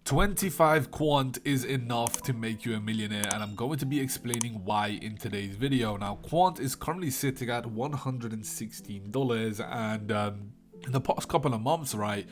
25 Quant is enough to make you a millionaire, and I'm going to be explaining why in today's video. Now, Quant is currently sitting at $116, and in the past couple of months, right,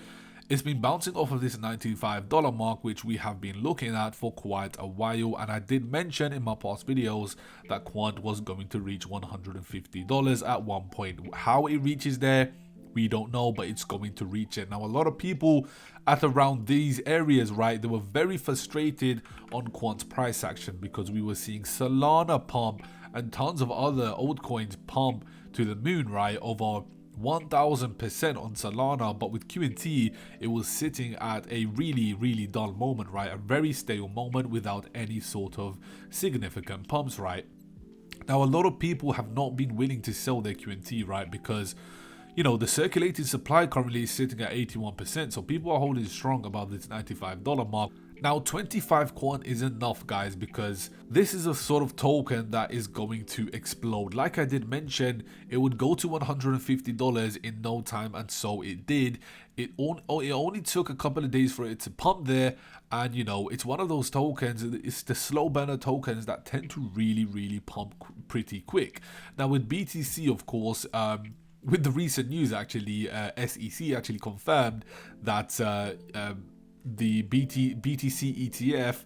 it's been bouncing off of this $95 mark, which we have been looking at for quite a while. And I did mention in my past videos that Quant was going to reach $150 at one point. How it reaches there, we don't know, but it's going to reach it. Now, a lot of people at around these areas, right, they were very frustrated on Quant's price action because we were seeing Solana pump and tons of other altcoins pump to the moon, right, over 1000% on Solana. But with QNT, it was sitting at a really dull moment, right, a very stale moment without any sort of significant pumps, right. Now, a lot of people have not been willing to sell their QNT, right, because the circulating supply currently is sitting at 81%, so people are holding strong about this $95 mark. Now, 25 Quant is enough, guys, because this is a sort of token that is going to explode. Like I did mention, it would go to $150 in no time, and so it did. It only took a couple of days for it to pump there, and it's one of those tokens, it's the slow burner tokens that tend to really pump pretty quick. Now, with BTC, of course, with the recent news, actually, SEC actually confirmed that the BTC ETF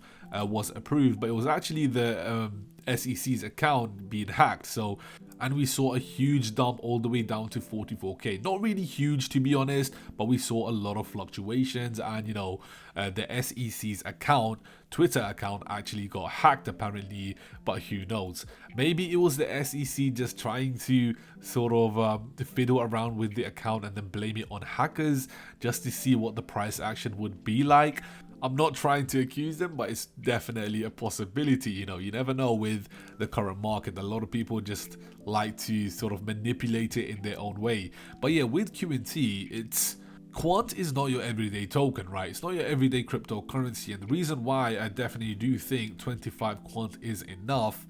was approved, but it was actually the SEC's account being hacked. So, and we saw a huge dump all the way down to 44k. Not really huge, to be honest, but we saw a lot of fluctuations, and the SEC's account, Twitter account, actually got hacked apparently, but who knows? Maybe it was the SEC just trying to sort of fiddle around with the account and then blame it on hackers just to see what the price action would be like. I'm not trying to accuse them, but it's definitely a possibility. You never know with the current market. A lot of people just like to sort of manipulate it in their own way. But yeah, with QNT, Quant is not your everyday token, right? It's not your everyday cryptocurrency. And the reason why I definitely do think 25 Quant is enough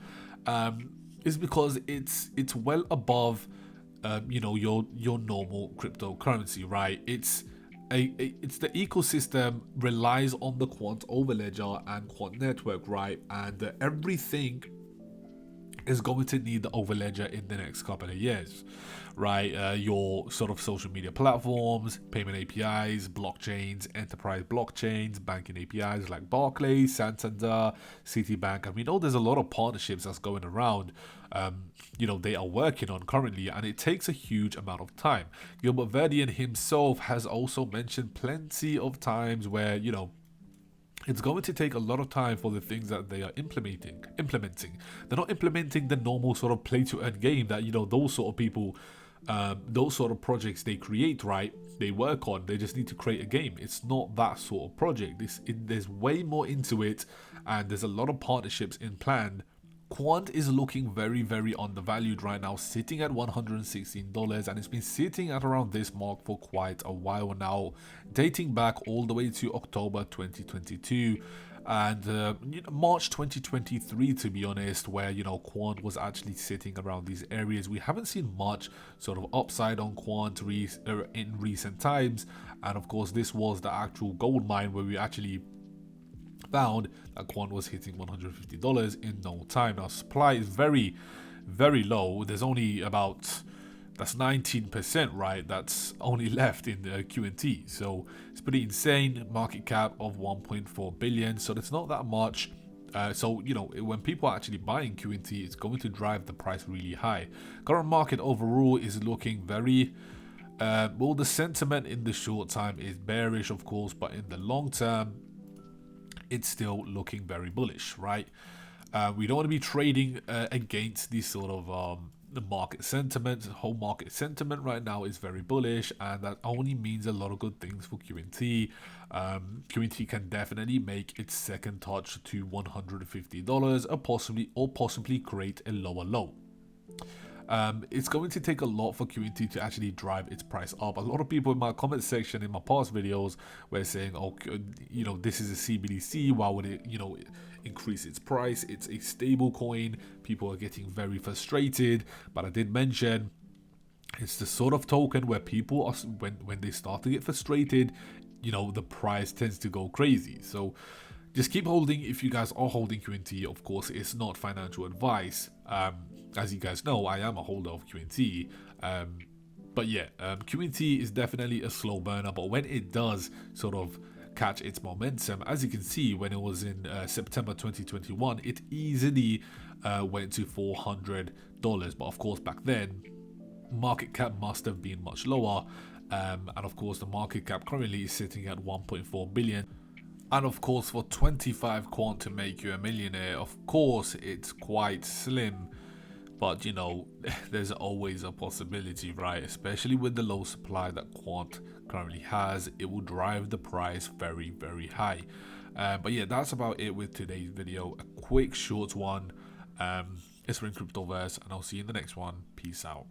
is because it's well above your normal cryptocurrency, right? It's the ecosystem relies on the Quant overledger and Quant network, right? And everything is going to need the overledger in the next couple of years, right? Your sort of social media platforms, payment APIs, blockchains, enterprise blockchains, banking APIs like Barclays, Santander, Citibank, and we know there's a lot of partnerships that's going around. They are working on currently, and it takes a huge amount of time. Gilbert Verdian himself has also mentioned plenty of times where it's going to take a lot of time for the things that they are implementing. They're not implementing the normal sort of play to earn game that those sort of people, those sort of projects they create, right? They work on. They just need to create a game. It's not that sort of project. There's way more into it, and there's a lot of partnerships in plan. Quant is looking very undervalued right now, sitting at $116, and it's been sitting at around this mark for quite a while now, dating back all the way to October 2022 and March 2023, to be honest, where Quant was actually sitting around these areas. We haven't seen much sort of upside on Quant in recent times, and of course this was the actual gold mine where we actually found that Quant was hitting $150 in no time. Now, supply is very low. There's only that's 19%, right? That's only left in the QNT. So it's pretty insane. Market cap of 1.4 billion. So it's not that much. So when people are actually buying QNT, it's going to drive the price really high. Current market overall is looking very well. The sentiment in the short time is bearish, of course, but in the long term, it's still looking very bullish, right? We don't want to be trading against these sort of the market sentiment. The whole market sentiment right now is very bullish, and that only means a lot of good things for QNT. QNT can definitely make its second touch to $150 or possibly create a lower low. It's going to take a lot for QNT to actually drive its price up. A lot of people in my comment section in my past videos were saying, oh, this is a CBDC, why would it, increase its price? It's a stable coin. People are getting very frustrated, but I did mention it's the sort of token where people are, when they start to get frustrated, you know, the price tends to go crazy. So just keep holding if you guys are holding QNT. Of course, it's not financial advice. As you guys know, I am a holder of QNT. But yeah, QNT is definitely a slow burner, but when it does sort of catch its momentum, as you can see, when it was in September 2021, it easily went to $400. But of course, back then, market cap must have been much lower. And of course, the market cap currently is sitting at 1.4 billion. And of course, for 25 quant to make you a millionaire, of course, it's quite slim. But you know, there's always a possibility, right? Especially with the low supply that Quant currently has, it will drive the price very, very high. But yeah, that's about it with today's video. A quick, short one. It's from Cryptoverse, and I'll see you in the next one. Peace out.